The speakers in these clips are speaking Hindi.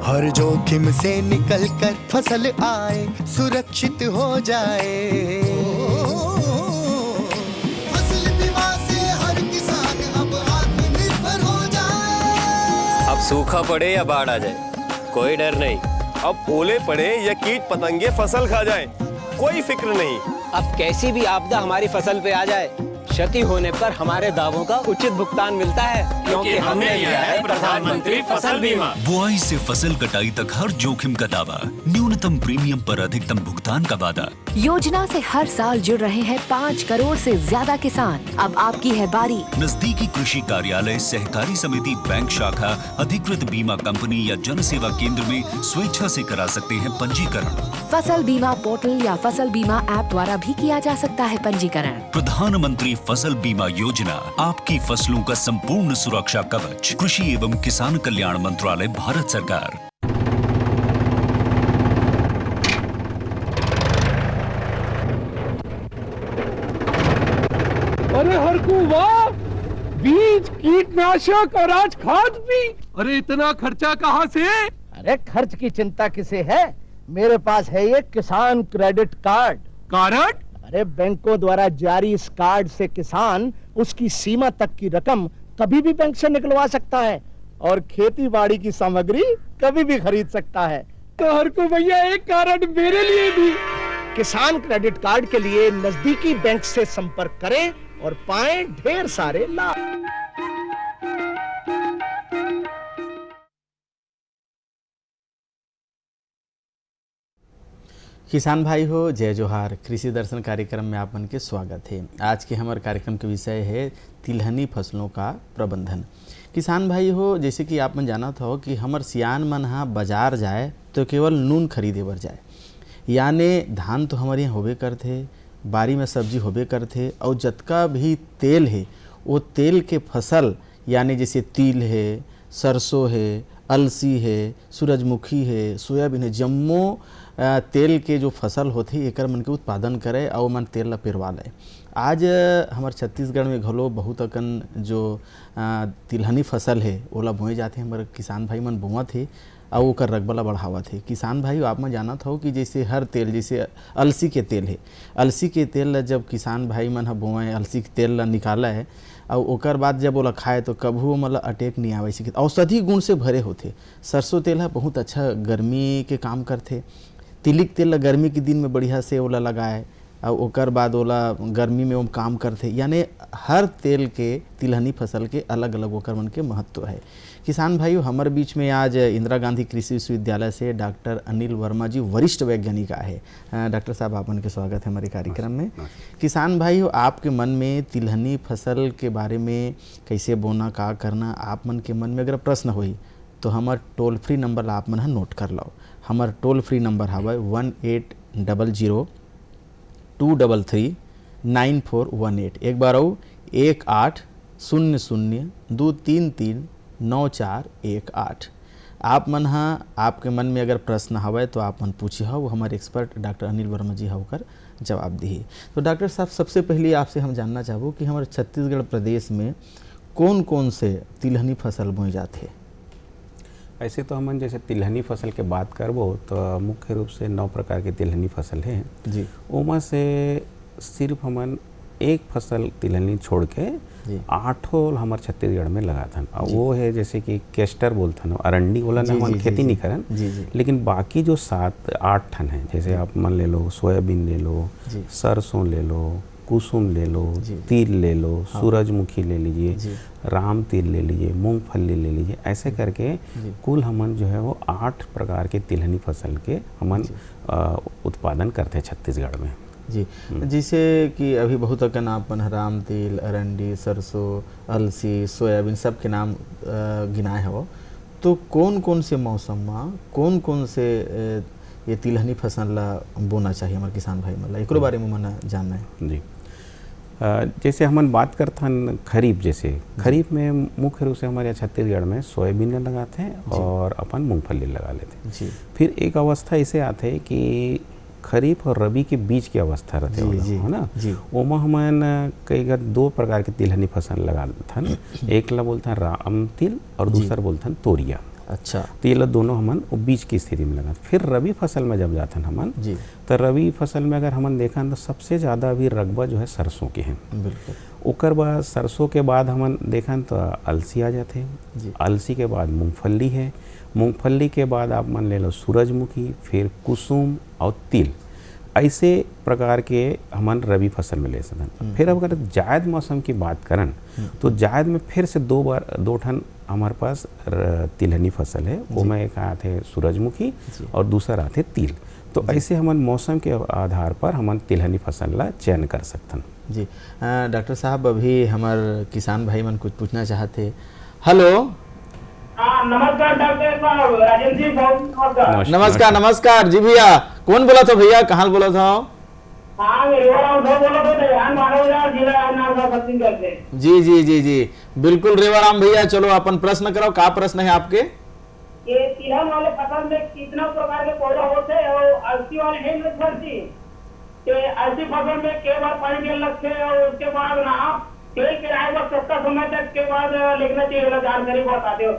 हर जोखिम से निकल कर फसल आए, सुरक्षित हो जाए। फसल बीमा से हर किसान अब आत्मनिर्भर हो जाए। अब सूखा पड़े या बाढ़ आ जाए, कोई डर नहीं। अब ओले पड़े या कीट पतंगे फसल खा जाए, कोई फिक्र नहीं। अब कैसी भी आपदा हमारी फसल पे आ जाए, क्षति होने पर हमारे दावों का उचित भुगतान मिलता है, क्योंकि हमने लिया है प्रधानमंत्री फसल बीमा। बुआई से फसल कटाई तक हर जोखिम का दावा, न्यूनतम प्रीमियम पर अधिकतम भुगतान का वादा। योजना से हर साल जुड़ रहे हैं 5 करोड़ से ज्यादा किसान। अब आपकी है बारी। नजदीकी कृषि कार्यालय, सहकारी समिति, बैंक शाखा, अधिकृत बीमा कंपनी या जन सेवा केंद्र में स्वेच्छा से करा सकते हैं पंजीकरण। फसल बीमा पोर्टल या फसल बीमा ऐप द्वारा भी किया जा सकता है पंजीकरण। प्रधानमंत्री फसल बीमा योजना, आपकी फसलों का संपूर्ण सुरक्षा कवच। कृषि एवं किसान कल्याण मंत्रालय, भारत सरकार। अरे हरकू वाह, बीज, कीटनाशक और आज खाद भी। अरे इतना खर्चा कहाँ से? अरे खर्च की चिंता किसे है, मेरे पास है ये किसान क्रेडिट कार्ड। कार्ड? अरे बैंकों द्वारा जारी इस कार्ड से किसान उसकी सीमा तक की रकम कभी भी बैंक से निकलवा सकता है और खेती बाड़ी की सामग्री कभी भी खरीद सकता है। तो हरकू भैया एक कार्ड मेरे लिए भी। किसान क्रेडिट कार्ड के लिए नजदीकी बैंक से संपर्क करें और पाएं ढेर सारे लाभ। किसान भाई हो, जय जोहार। कृषि दर्शन कार्यक्रम में आप मन के स्वागत है। आज के हमारे कार्यक्रम के विषय है तिलहनी फसलों का प्रबंधन। किसान भाई हो, जैसे कि आप मन जानत हो कि हमर सियान मन हा बाजार जाए तो केवल नून खरीदे बर जाए, यानी धान तो हमारे यहाँ होबे करते, बारी में सब्जी होबे करते, और जतका भी तेल है वो तेल के फसल यानी जैसे तिल है, सरसों है, अलसी है, सूरजमुखी है, सोयाबीन है, जम्मो तेल के जो फसल होते एकर मन के उत्पादन करे और मन तेल ला पेरवा ले। आज हमारे छत्तीसगढ़ में घलो बहुत अकन जो तिलहनी फसल है ओला बोए जाते, हमारे किसान भाई मन बोवत है और ओकर रकबा ला बढ़ावत है। किसान भाई आप में जानत हो कि जैसे हर तेल, जैसे अलसी के तेल है, अलसी के तेल ला जब किसान भाई मन ह बोए, अलसी के तेल ला निकाला है और ओकर बाद जब ओला खाए तो कभू मतलब अटैक नहीं आवे। औषधि गुण से भरे होते। सरसों तेल है बहुत अच्छा गर्मी के काम करते। तिलिक तेल गर्मी के दिन में बढ़िया से ओला लगाए और ओकर बाद ओला गर्मी में वो काम करते। यानी हर तेल के, तिलहनी फसल के अलग अलग ओकर मन के महत्व है। किसान भाइयों, हमारे बीच में आज इंदिरा गांधी कृषि विश्वविद्यालय से डॉक्टर अनिल वर्मा जी, वरिष्ठ वैज्ञानिक आए हैं। डॉक्टर साहब, आपन के स्वागत है हमारे कार्यक्रम में। किसान भाइयों, आपके मन में तिलहनी फसल के बारे में कैसे बोना, का करना, आप मन के मन में अगर प्रश्न होई तो हमार टोल फ्री नंबर आप मन नोट कर लो। हमार टोल फ्री नंबर हवा 1800-233-9418। एक बार आओ 1800-233-9418। आप मन आपके मन में अगर प्रश्न हवा तो आप मन पूछे हो, वो हमारे एक्सपर्ट डॉक्टर अनिल वर्मा जी होकर जवाब दी। तो डॉक्टर साहब, सबसे पहले आपसे हम जानना चाहूँ कि हमारे छत्तीसगढ़ प्रदेश में कौन कौन से तिलहनी फसल बोए जाते हैं? ऐसे तो हमन जैसे तिलहनी फसल के बात करबो तो मुख्य रूप से 9 प्रकार के तिलहनी फसल है जी। ओमा से सिर्फ हमन एक फसल तिलहनी छोड़ के 8 हमारे छत्तीसगढ़ में लगाथन, और वो है जैसे कि केस्टर बोलथन, अरंडी वाला ना हमन खेती नहीं करन, लेकिन बाकी जो 7-8 ठन है, जैसे आप मन ले लो, सोयाबीन ले लो, सरसों ले लो, कुसुम ले लो, तिल ले लो, सूरजमुखी ले लीजिए, राम तिल ले लीजिए, मूंगफली ले लीजिए, ऐसे करके कुल हमन जो है वो 8 प्रकार के तिलहनी फसल के हमन उत्पादन करते हैं छत्तीसगढ़ में जी। जैसे कि अभी बहुत अकन आपन राम तिल, अरंडी, सरसों, अलसी, सोयाबीन सब के नाम गिनाए हो, तो कौन कौन से मौसम में कौन कौन से ये तिलहनी फसल ला बोना चाहिए हमारे किसान भाई मतलब एक बारे में मना जानना है जी। जैसे हम बात करते खरीफ, जैसे खरीफ में मुख्य रूप से हमारे छत्तीसगढ़ में सोयाबीन लगाते हैं और अपन मूंगफली लगा लेते हैं जी। फिर एक अवस्था इसे आते है कि खरीफ और रबी के बीच की अवस्था रहते है ना, ओमा हमन कई 2 प्रकार के तिलहनी फसल लगा था। एक ला बोलते हैं राम तिल और दूसरा बोलते हैं तोरिया। अच्छा, तो ये दोनों हमन वो बीज की स्थिति में लगा। फिर रबी फसल में जब जाते हैं हमन जी, तो रबी फसल में अगर हमन देखा तो सबसे ज़्यादा अभी रकबा जो है सरसों के हैं। बिल्कुल। ओकर बाद सरसों के बाद हमन देखा तो अलसी आ जाते हैं, अलसी के बाद मूंगफली है, मूंगफली के बाद आप मान ले लो सूरजमुखी, फिर कुसुम और तिल, ऐसे प्रकार के हमन रबी फसल में ले सकते हैं। फिर अगर जायद मौसम की बात करें तो जायद में फिर से दो ठन हमारे पास तिलहनी फसल है, वो में एक आते सूरजमुखी और दूसरा आते तिल। तो ऐसे हमन मौसम के आधार पर हमन तिलहनी फसल ला चयन कर सकते हैं। जी डॉक्टर साहब, अभी हमारे किसान भाई मन कुछ पूछना चाहते। हेलो, नमस्कार डॉक्टर साहब, राजेंद्र जी, बहुत नमस्कार। नमस्कार जी भैया, कौन बोला था भैया, कहाँ बोला था? जी जी जी जी बिल्कुल रेवाराम भैया, चलो अपन प्रश्न करो, क्या प्रश्न है आपके? ये तिलहन वाले फसल में कितना प्रकार के पौधा होते हैं और अलसी वाले है सर जी? अलसी फसल में के बार पानी के लगते हैं और उसके बाद ना तेल के आएगा सस्ता समय तक के बाद लिखना चाहिए, जानकारी बताते हो।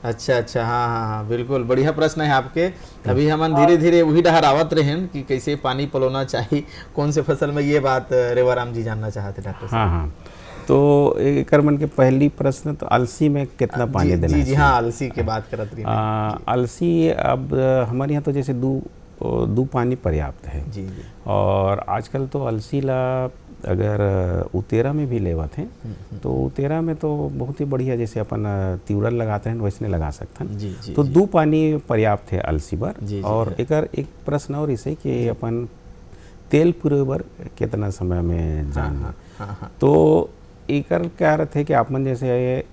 अच्छा अच्छा, हाँ हाँ हाँ, बिल्कुल बढ़िया प्रश्न है आपके। अभी हम धीरे धीरे वही डहरावत रहे कि कैसे पानी पलोना चाहिए कौन से फसल में, ये बात रेवाराम जी जानना चाहते डॉक्टर साहब। हाँ हाँ, तो एक मन के पहली प्रश्न तो अलसी में कितना पानी देना जी जी हाँ, अलसी के बात करत रही। अलसी अब हमारे यहाँ तो जैसे दो पानी पर्याप्त है जी जी, और आजकल तो अलसी ला अगर उतेरा में भी लेवत हैं तो उतेरा में तो बहुत ही बढ़िया, जैसे अपन तिउरल लगाते हैं वैसे लगा सकते हैं जी जी, तो जी, 2 पानी पर्याप्त है अलसी पर। जी, और एक प्रश्न और इसे कि अपन तेल पूरे बर कितना समय में जाना। हाँ, तो एकर क्या अर्थ है कि आप मन जैसे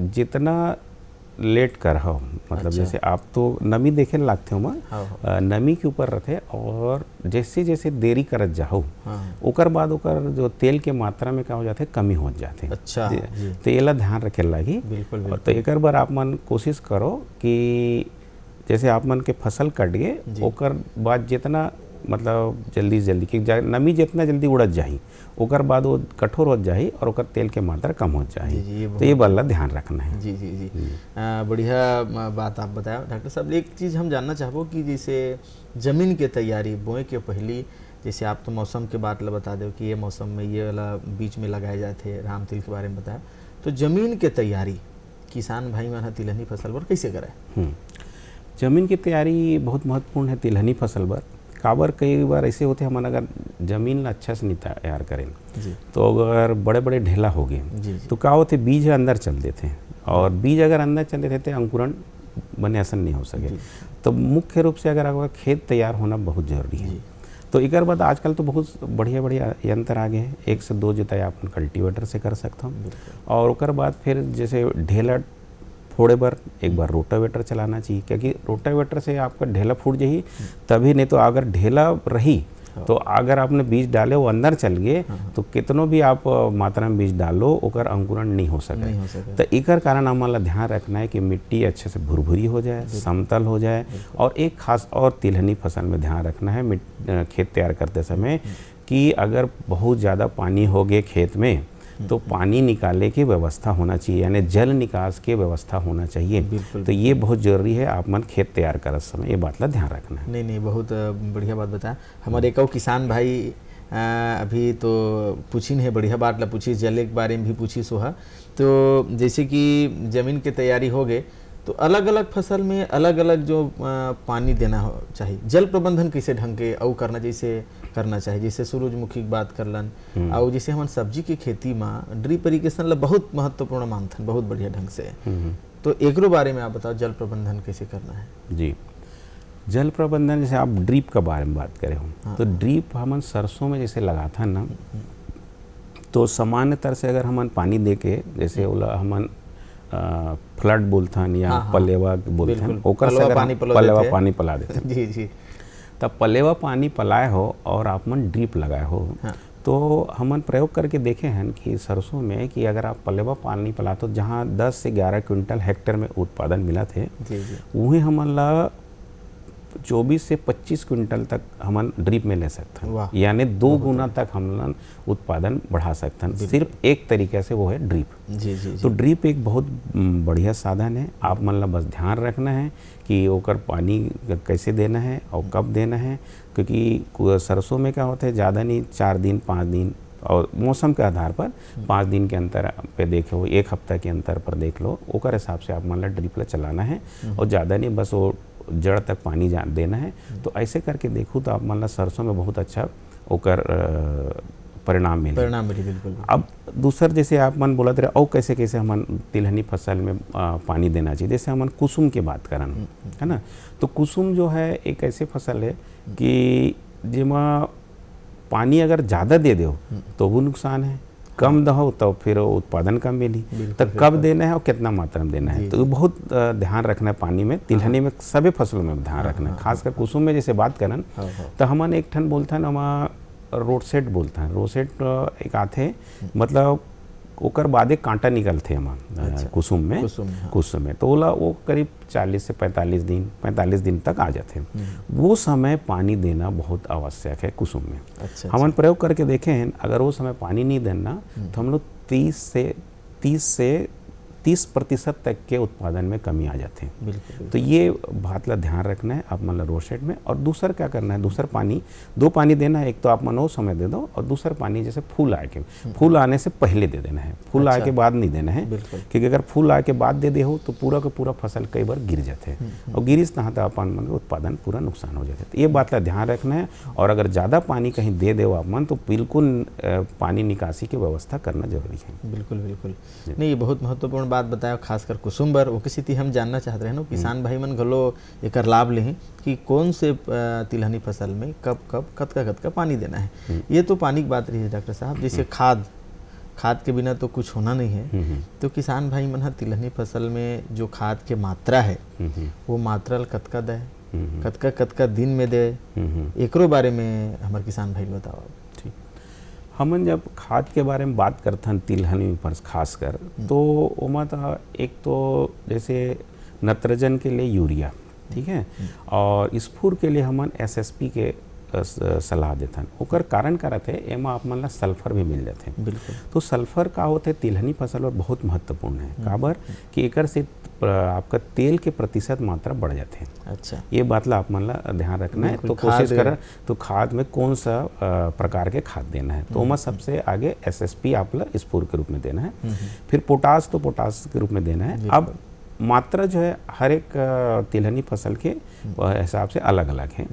जितना लेट कर हो, मतलब अच्छा, जैसे आप तो नमी देखे लगते हो मैं नमी के ऊपर रहते, और जैसे जैसे देरी करत जाओ ओकर बाद ओकर जो तेल के मात्रा में क्या हो जाते कमी हो जाते। अच्छा, तो ये ध्यान रखे लगी। बिल्कुल। तो एक बार आप मन कोशिश करो कि जैसे आप मन के फसल कट गए ओकर बाद जितना मतलब जल्दी कि नमी जितना जल्दी उड़त जाही ओकर बाद वो कठोर हो जाही और ओकर तेल के मात्रा कम हो जाही। तो ये वाला ध्यान रखना है। जी जी जी, बढ़िया बात आप बताया डॉक्टर साहब। एक चीज़ हम जानना चाहबो कि जैसे ज़मीन के तैयारी बोए के पहली, जैसे आप तो मौसम के बात बता दो कि ये मौसम में ये वाला बीच में लगाए जाते हैं, राम तिल के बारे में बताया, तो ज़मीन के तैयारी किसान भाई मन तिलहनी फसल पर कैसे कराए? ज़मीन की तैयारी बहुत महत्वपूर्ण है तिलहनी फसल पर। काबर कई बार ऐसे होते हैं, हम अगर ज़मीन अच्छा से नहीं तैयार करें तो अगर बड़े बड़े ढेला हो गए तो क्या होते बीज अंदर चल देते हैं, और बीज अगर अंदर चल देते तो अंकुरण बने आसन नहीं हो सके। तो मुख्य रूप से अगर खेत तैयार होना बहुत ज़रूरी है। तो एक बाद आजकल तो बहुत बढ़िया बढ़िया यंत्र आ गए हैं, 1 से 2 जोताई आप कल्टीवेटर से कर सकता हूँ, और उसके बाद फिर जैसे ढेला फोड़े बार एक बार रोटावेटर चलाना चाहिए, क्योंकि रोटावेटर से आपका ढेला फूट जाही तभी, नहीं तो अगर ढेला रही तो अगर आपने बीज डाले वो अंदर चल गए तो कितनों भी आप मात्रा में बीज डालो ओकर अंकुरण नहीं हो सके। तो एकर कारण हमारा ध्यान रखना है कि मिट्टी अच्छे से भुरभुरी हो जाए, समतल हो जाए। और एक खास और तिलहनी फसल में ध्यान रखना है खेत तैयार करते समय कि अगर बहुत ज़्यादा पानी हो गए खेत में तो पानी निकालने की व्यवस्था होना चाहिए, यानी जल निकास की व्यवस्था होना चाहिए। तो ये बहुत जरूरी है आप मन खेत तैयार करते समय, ये बात ला ध्यान रखना है। नहीं, बहुत बढ़िया बात बताया। हमारे एक किसान भाई अभी तो पूछी नहीं, बढ़िया बात ला पूछी, जल के बारे में भी पूछी सोहा। तो जैसे कि ज़मीन की तैयारी हो गए तो अलग अलग फसल में अलग अलग जो पानी देना चाहिए, जल प्रबंधन कैसे ढंग के और करना चाहिए, जैसे सूरजमुखी की बात करलन, और जैसे हम सब्जी की खेती में ड्रिप इरिगेशन ला बहुत महत्वपूर्ण मानथन, बहुत बढ़िया ढंग से। तो एकरो बारे में आप बताओ, जल प्रबंधन कैसे करना है? जी, जल प्रबंधन जैसे आप ड्रिप का बारे में बात करें हो तो ड्रिप हमन सरसों में जैसे लगाता है ना, तो सामान्यतर से अगर हमन पानी दे के जैसे हमन फ्लड बोलथन या पलेवा बोलथन, ओकर से पलेवा पानी पिला देते जी जी, तब पलेवा पानी पिलाए हो और आप मन ड्रिप लगाए हो तो हमन प्रयोग करके देखे हैं कि सरसों में कि अगर आप पलेवा पानी पिला तो जहाँ 10 से 11 क्विंटल हेक्टेयर में उत्पादन मिला थे, वही हमन ला 24 से 25 क्विंटल तक हमन ड्रिप में ले सकते वाह। हैं, यानी 2 गुना तक हमन उत्पादन बढ़ा सकते हैं, सिर्फ एक तरीके से, वो है ड्रिप। जी जी तो ड्रिप एक बहुत बढ़िया साधन है। आप मन ला बस ध्यान रखना है कि ओकर पानी कैसे देना है और कब देना है, क्योंकि सरसों में क्या होता है, ज़्यादा नहीं 4 दिन 5 दिन और मौसम के आधार पर 5 दिन के अंतर पे देखो, 1 हफ्ता के अंतर पर देख लो, ओकर हिसाब से आप मान ला ड्रिप ला चलाना है और ज़्यादा नहीं, बस वो जड़ तक पानी देना है। तो ऐसे करके देखूँ तो आप मान ला सरसों में बहुत अच्छा ओकर परिणाम मिले। बिल्कुल। अब दूसर जैसे आप मन बोलते रहे, और कैसे कैसे हमन तिलहनी फसल में पानी देना चाहिए, जैसे हमन कुसुम की बात करन, है ना। तो कुसुम जो है एक ऐसे फसल है कि जिसमें पानी अगर ज़्यादा दे दो तो वो नुकसान है, कम दहो तो फिर उत्पादन कम मिली। तो कब देना है और कितना मात्रा में देना है, तो बहुत ध्यान रखना है पानी में। तिलहनी में सभी फसलों में ध्यान रखना है, खासकर कुसुम में जैसे बात करन तो हमन एक ठन बोलते हैं हम रोसेट बोलते हैं। रोसेट एक आथे, मतलब ओकर बाद एक कांटा निकलते हम कुसुम में तो वो करीब 40 से 45 दिन तक आ जाते हैं। वो समय पानी देना बहुत आवश्यक है कुसुम में। हमन प्रयोग करके देखे हैं, अगर वो समय पानी नहीं देना तो हम लोग 30% तक के उत्पादन में कमी आ जाते हैं। बिल्कुल। तो ये बात ला ध्यान रखना है आप मतलब रोसेट में। और दूसर क्या करना है, दूसर पानी 2 पानी देना है, एक तो आप मनो समय दे दो और दूसर पानी जैसे फूल आने से पहले दे देना है, फूल आए के बाद नहीं देना है, क्योंकि अगर फूल आए के बाद दे दे हो तो पूरा का पूरा फसल कई बार गिर जाते हैं और गिरिस तहाँ तो अपन मन उत्पादन पूरा नुकसान हो जाता है। तो ये बात ला ध्यान रखना है। और अगर ज़्यादा पानी कहीं दे दो आप मन तो बिल्कुल पानी निकासी की व्यवस्था करना जरूरी है। बिल्कुल। नहीं, ये बहुत महत्वपूर्ण बात बताया, खासकर कुसुम्बर वो किसी हम जानना चाहते हैं ना, किसान भाई मन घलो एकर लाभ लें कि कौन से तिलहनी फसल में कब कतका पानी देना है। ये तो पानी की बात रही है डॉक्टर साहब। जैसे खाद के बिना तो कुछ होना नहीं है, तो किसान भाई मन तिलहनी फसल में जो खाद के मात्रा है वो मात्रा कतका दे, कतका दिन में दे, एकरो बारे में हमारे किसान भाई बताओ। हमन जब खाद के बारे में बात करते हैं तिलहनी पर खासकर, तो ओमा एक तो जैसे नत्रजन के लिए यूरिया, ठीक है, और स्फूर के लिए हमन SSP के सलाह देते हैं। ओकर कारण का रहते एमा आप मन ला सल्फर भी मिल जाते हैं। बिल्कुल। तो सल्फर का होते तिलहनी फसल और बहुत महत्वपूर्ण है, काबर कि एकर से आपका तेल के प्रतिशत मात्रा बढ़ जाते हैं। अच्छा, ये बात ला आप मन ला ध्यान रखना है। तो कोशिश करें तो खाद में कौन सा प्रकार के खाद देना है, तो मैं सबसे आगे SSP आप ला स्फूर के रूप में देना है। फिर पोटास तो पोटास के रूप में देना है। अब मात्रा जो है हर एक तिलहनी फसल के हिसाब से अलग अलग है।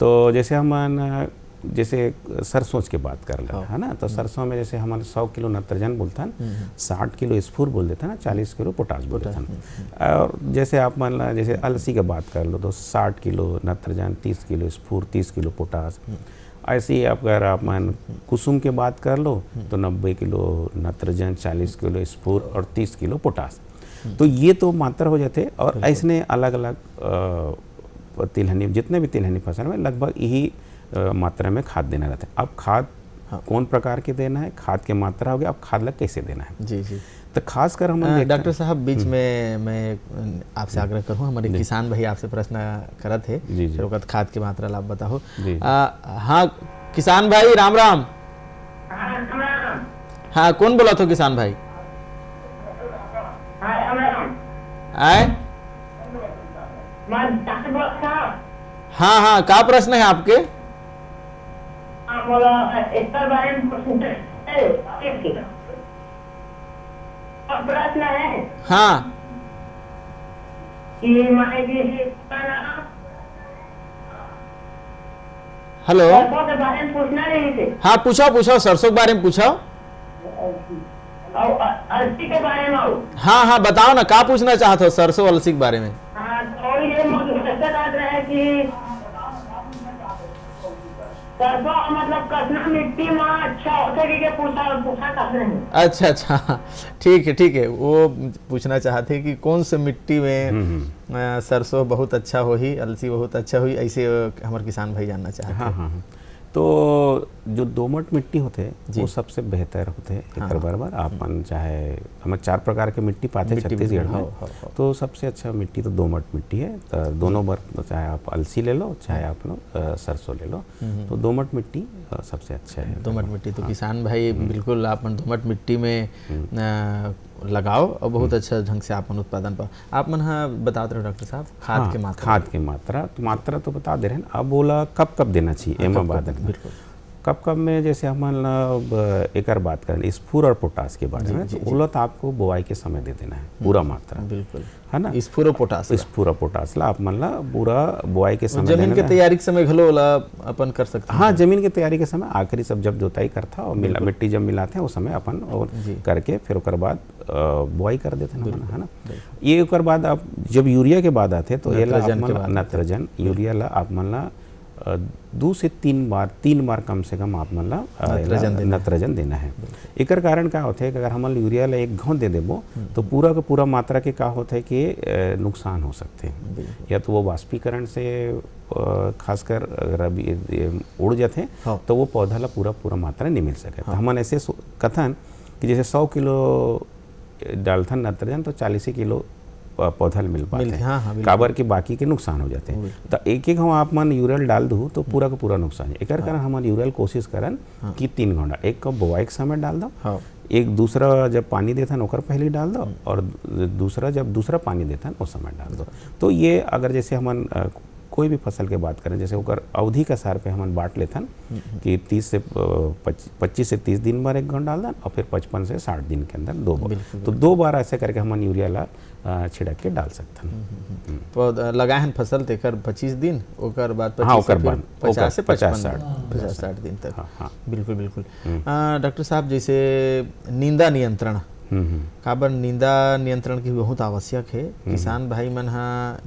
तो जैसे हम जैसे सरसों की बात कर रहे हैं, है ना, तो सरसों में जैसे हमारे 100 किलो नत्रजन बोलता है, 60 किलो स्फूर बोल देता है ना, 40 किलो पोटास बोल देता है। और जैसे आप मान ला जैसे अलसी की बात कर लो तो 60 किलो नत्रजन, 30 किलो स्फूर, 30 किलो पोटास। ऐसे ही अगर आप मान कुसुम की बात कर लो तो 90 किलो नत्रजन, 40 किलो स्फूर और 30 किलो पोटास। तो ये तो मात्रा हो जाते। और ऐसने अलग अलग तिलहनी जितने भी तिलहनी फसल में लगभग यही मात्रा में खाद देना रहता है। अब खाद कौन प्रकार के देना है, खाद की मात्रा हो गया, अब खाद लग कैसे देना है। जी। तो खास कर हम डॉक्टर साहब बीच में मैं आपसे आग्रह करूँ, हमारे किसान भाई आपसे प्रश्न करत है, फिर खाद की मात्रा लाभ बताओ। हाँ किसान भाई राम राम। हाँ कौन बोला तो किसान भाई? आए? हाँ क्या प्रश्न है आपके? प्रश्न है हाँ हेलो, पूछना नहीं थे। हाँ पूछो सरसों के बारे में पूछो। अलसी के बारे में हाँ बताओ ना, क्या पूछना चाहते हो सरसों अलसी के बारे में? तो ये बात रहे कि सरसों मतलब कसना मिट्टी में अच्छा होता है कि पूछा कर रहे हैं। अच्छा ठीक है, वो पूछना चाहते हैं कि कौन से मिट्टी में सरसों बहुत अच्छा होही, अलसी बहुत अच्छा हुई, ऐसे हमारे किसान भाई जानना चाहते हैं। हाँ। तो जो दोमट मिट्टी होते वो सबसे बेहतर होते एक बराबर आपन चाहे हम 4 प्रकार के मिट्टी पाते छत्तीसगढ़ में, तो सबसे अच्छा मिट्टी तो दोमट मिट्टी है। तो दोनों बार चाहे आप अलसी ले लो चाहे आप लोग सरसों ले लो, तो दोमट मिट्टी सबसे अच्छा है। दोमट मिट्टी तो किसान भाई बिल्कुल आप दोमट मिट्टी में लगाओ और बहुत अच्छा ढंग से आप उत्पादन पाओ। आप मन बताते रहो डॉक्टर साहब खाद के मात्रा। खाद की मात्रा तो बता दे रहे हैं। अब बोला कब कब देना चाहिए एमा बाद बिल्कुल कब कब में जैसे हम एक बात करें स्फूर और पोटास के बारे में, तो बोला तो आपको बुआई के समय दे देना है पूरा मात्रा, बिल्कुल है ना। स्फूर और पोटास ला आप मन ला पूरा बुआई के समय जमीन के तैयारी के समय घलो अपन कर सकते हैं। हाँ, जमीन की तैयारी के समय आखिरी सब जब जोताई करता और मिट्टी जब मिलाते हैं उस समय अपन और करके फिर उसके बाद बुआई कर देते हैं, है ना। ये उसके बाद आप जब यूरिया के बाद आते तो ये नत्रजन यूरिया ला आप मन ला 2 से 3 बार कम से कम आप मन ला नत्रजन देना है। एकर कारण क्या होता है कि अगर हम यूरिया ला 1 घौं दे देबो तो पूरा का पूरा मात्रा के क्या होता है कि नुकसान हो सकते हैं, या तो वो वाष्पीकरण से खासकर अगर उड़ जाते हैं तो वो पौधा ला पूरा मात्रा नहीं मिल सके। तो हमन ऐसे कथन कि जैसे 100 किलो डालथन नत्रजन तो 40 किलो पौधा मिल पाते हैं, काबर के बाकी के नुकसान हो जाते हैं। तो एक हम आप मन यूरियल डाल दूँ तो पूरा का पूरा नुकसान है। एक कारण हम यूरियल कोशिश करन कि 3 घंटा एक का बुआई के समय डाल दो, एक दूसरा जब पानी देथन ओकर पहले डाल दो, और दूसरा जब दूसरा पानी देथन उस समय डाल दो। तो ये अगर जैसे हम कोई भी फसल के बात करें जैसे ओकर अवधि का सार पे हम बांट लेथन कि 25 से 30 दिन बार 1 घंटा डाल दें और फिर 55 से 60 दिन के अंदर 2 बार, तो 2 बार ऐसे करके हम यूरिया ला छिड़क के डाल सकते हैं। तो लगाए हैं फसल तेकर 25 दिन ओकर बाद 50 से 50-60 दिन तक। बिल्कुल बिल्कुल। डॉक्टर साहब जैसे निंदा नियंत्रण काबर निंदा नियंत्रण की बहुत आवश्यक है। किसान भाई मन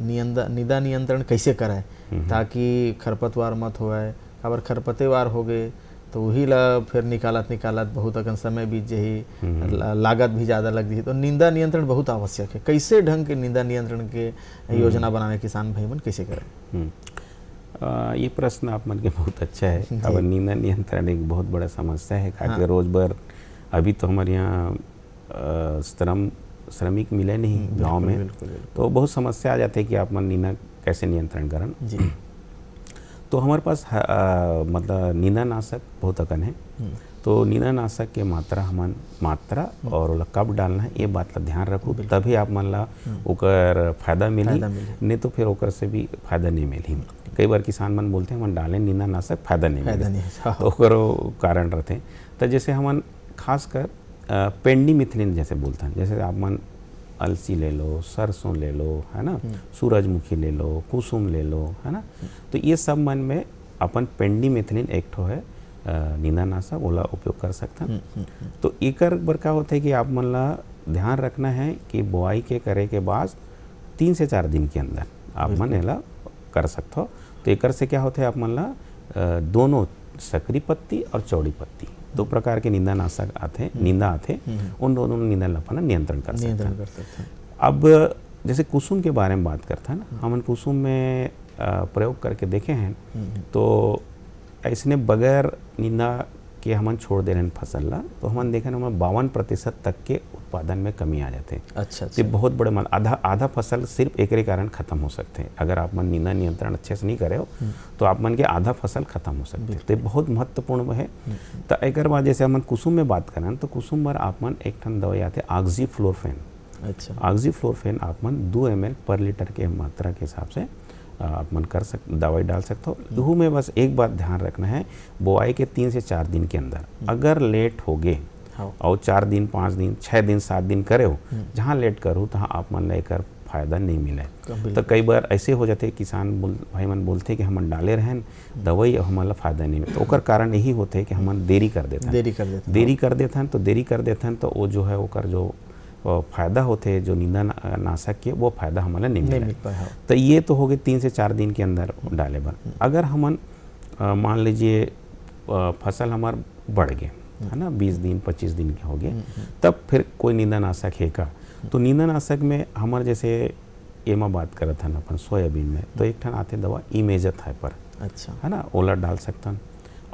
निंदा नियंत्रण कैसे कराए ताकि खरपतवार मत होए, काबर खरपतवार हो गए तो वही ला फिर निकालत बहुत अकन समय बीत जही, लागत भी ज़्यादा लग रही। तो निंदा नियंत्रण बहुत आवश्यक है। कैसे ढंग के निंदा नियंत्रण के योजना बनाने किसान भाई मन कैसे करें? ये प्रश्न आप मन के बहुत अच्छा है। अब निंदा नियंत्रण एक बहुत बड़ा समस्या है क्योंकि रोज भर अभी तो हमारे यहाँ श्रमिक मिले नहीं गांव में, तो बहुत समस्या आ जाती है कि आप मन नींदा कैसे नियंत्रण करन जी। तो हमारे पास मतलब नींदानाशक बहुत अकन है, तो नींदानाशक के मात्रा और कब डालना है ये बात का ध्यान रखो, तभी आप मन ला ओकर फायदा मिली, नहीं तो फिर ओकर से भी फायदा नहीं मिली। कई बार किसान मन बोलते हैं हम डालें नींदानाशक फायदा नहीं मिले, तो ओकर कारण रहते। तो जैसे हम खासकर पेंडीमिथलिन जैसे बोलते हैं, जैसे आप मन अलसी ले लो, सरसों ले लो, है ना, सूरजमुखी ले लो, कुसुम ले लो, है ना, तो ये सब मन में अपन पेंडीमिथलिन एक ठो है नींदानाशक ओला उपयोग कर सकते हैं। तो एकर बर का होता है कि आप मन ला ध्यान रखना है कि बुआई के करे के बाद 3 से 4 दिन के अंदर आप मन एला कर सकते हो। तो एकर से क्या होता है आप मन ला दोनों सकरी पत्ती और चौड़ी पत्ती 2 प्रकार के नींदानाशक आते उन दोनों नींदा लपना नियंत्रण कर सकते हैं। अब जैसे कुसुम के बारे में बात करते हैं ना, हमन कुसुम में प्रयोग करके देखे हैं, तो ऐसने बगैर नींदा के हमन छोड़ दे रहे हैं फसल ला, तो हमन देखे ना 52% तक के उत्पादन में कमी आ जाते हैं। अच्छा। तो बहुत बड़े आधा फसल सिर्फ एक कारण खत्म हो सकते हैं। अगर आप मन नींदा नियंत्रण अच्छे से नहीं करे हो तो आप मन के आधा फसल खत्म हो सकते हैं। तो बहुत महत्वपूर्ण है। तो एक बाद जैसे हमन कुसुम में बात करें तो कुसुम पर आप मन एक ठन दवाई आते हैं ऑक्सीफ्लोरोफेन। अच्छा। ऑक्सीफ्लोरोफेन आप मन 2 ml पर लीटर के मात्रा के हिसाब से आप मन कर दवाई डाल सकते हो। लहू में बस एक बात ध्यान रखना है, बुआई के 3 से 4 दिन के अंदर अगर लेट हो गए और 4 दिन 5 दिन 6 दिन 7 दिन करे हो, जहाँ लेट करो तहाँ आप मन लेकर फायदा नहीं मिले। तो कई बार ऐसे हो जाते किसान भाई मन बोलते कि हम डाले रहें दवाई और हमारा फायदा नहीं मिले, तो ओकर कारण यही होते है कि हम देरी कर देते हैं। तो देरी कर देते हैं तो वो जो है ओकर जो फायदा होते हैं जो नींदानाशक के वो फायदा हमारा नहीं मिल पाया। तो ये तो हो गए 3 से 4 दिन के अंदर डाले बर। अगर हमन मान लीजिए फसल हमार बढ़ गए है ना, 20 दिन 25 दिन के हो गए, तब फिर कोई नींदानाशक है का, तो नींदानाशक में हमारे जैसे एमा बात करत हन अपन सोयाबीन में, तो एक ठन आते दवा इमेजथ हाइपर। अच्छा। है ना, ओला डाल सकता।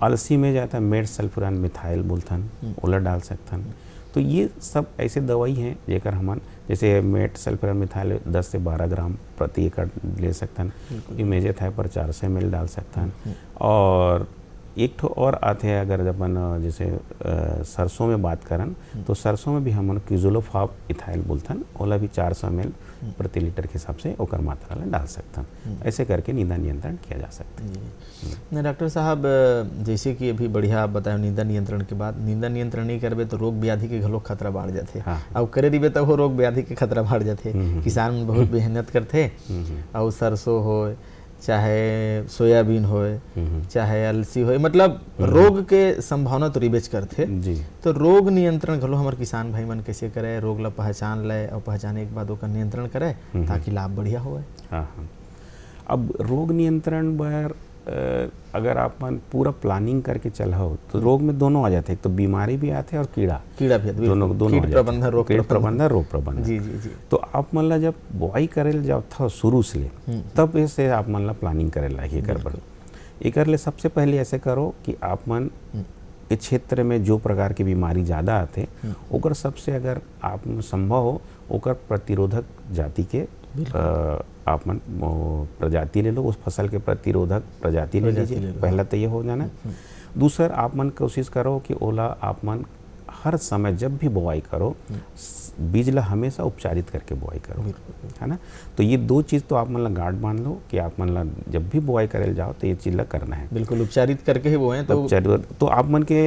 अलसी में जाता है मेड सल्फ्यूरान मिथाइल बोलथन, ओला डाल सकथन। तो ये सब ऐसे दवाई हैं जेकर हमन जैसे मेड सल्फ्यूरान मिथाइल 10 से 12 ग्राम प्रति एकड़ ले सकथन, इमेजेथाइपर 400 ml डाल सकथन। और एक ठो और आते हैं अगर अपन जैसे सरसों में बात करन तो सरसों में भी हमन क्यूजोलोफाब इथाइल बोलथन, ओला भी 400 ml प्रति लीटर के हिसाब से ओकर मात्रा ला डाल सकथन। ऐसे करके नींदा नियंत्रण किया जा सकता है। डॉक्टर साहब जैसे कि अभी बढ़िया आप बताए नींदा नियंत्रण के बाद नींदा नियंत्रण नहीं करबे तो रोग व्याधि के घलो खतरा बढ़ जाते। हाँ। अब करे दिबे तब वो रोग व्याधि के खतरा बढ़ जाते। किसान मन बहुत मेहनत करते और सरसों हो चाहे सोयाबीन होए चाहे अलसी होए, मतलब रोग के संभावना तो रिबेच करते जी। तो रोग नियंत्रण घलो हमारे किसान भाई मन कैसे करे, रोग ला पहचान ले और पहचाने के बाद ओकर नियंत्रण करे ताकि लाभ बढ़िया होए। हाँ हाँ। अब रोग नियंत्रण बर अगर आप पूरा प्लानिंग करके चलाओ तो रोग में दोनों आ जाते हैं, एक तो बीमारी भी आते हैं और कीड़ा भी दोनों कीट प्रबंधन रोग प्रबंधन रोग प्रबंधन। जी जी जी। तो आप मन ला जब बुआई करे जाओ था शुरू से ले तब ऐसे आप मन ला प्लानिंग करे ला ये कर ले सबसे पहले ऐसे करो कि आप मन के क्षेत्र में जो प्रकार की बीमारी ज़्यादा आते ओकर सबसे अगर आप संभव हो ओकर प्रतिरोधक जाति के आप मन प्रजाति ले लो, उस फसल के प्रतिरोधक प्रजाति ले लीजिए, पहला तो ये हो जाना। दूसरा आप मन कोशिश करो कि ओला आप मन हर समय जब भी बुआई करो बीज ला हमेशा उपचारित करके बुआई करो, है ना। तो ये दो चीज़ तो आप मन ला गार्ड मान लो कि आप मन ला जब भी बुआई करे जाओ तो ये चीज़ ला करना है। बिल्कुल उपचारित करके ही बोएं तो आप मन के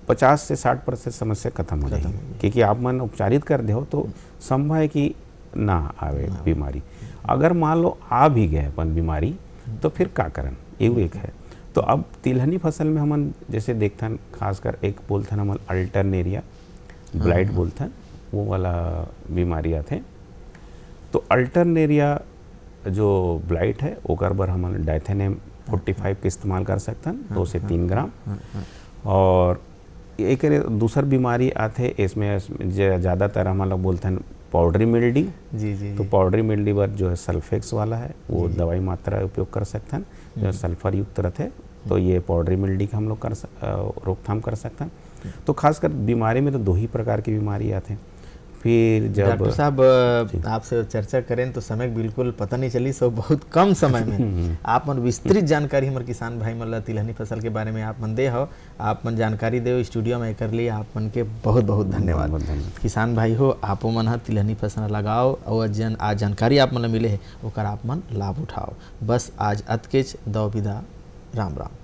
50 से 60% समस्या खत्म हो जाएगी, क्योंकि आप मन उपचारित कर दे हो तो संभव है कि ना आवे बीमारी। अगर मान लो आ भी गए अपन बीमारी तो फिर का करन, ये एक है। तो अब तिलहनी फसल में हमन जैसे देखथन खासकर एक बोलथन हमन अल्टरनेरिया ब्लाइट बोलथन, वो वाला बीमारी आते। तो अल्टरनेरिया जो ब्लाइट है ओकर बर हमन डाइथेनेम 45 के इस्तेमाल कर सकथन 2 से 3 ग्राम। और एक दूसर बीमारी आते इसमें ज़्यादातर हम लोग बोलथन पाउडरी मिल्डी। जी जी। तो पाउडरी मिल्डी पर जो है सल्फेक्स वाला है वो दवाई मात्रा उपयोग कर सकते हैं, जो सल्फर युक्त रहते। तो ये पाउडरी मिल्डी का हम लोग रोकथाम कर सकते हैं। तो खासकर बीमारी में तो 2 ही प्रकार की बीमारी आते हैं। फिर जब डॉक्टर साहब आपसे चर्चा करें तो समय बिल्कुल पता नहीं चली, सब बहुत कम समय में आप मन विस्तृत जानकारी हमारे किसान भाई मन तिलहनी फसल के बारे में आप मन दे हो, आप मन जानकारी दे स्टूडियो में कर लिए, आप मन के बहुत बहुत धन्यवाद। किसान भाई हो आप मन तिलहनी फसल लगाओ और आज जानकारी आप मन मिले है ओकर आप मन लाभ उठाओ। बस आज अतकेच दो विदा, राम राम।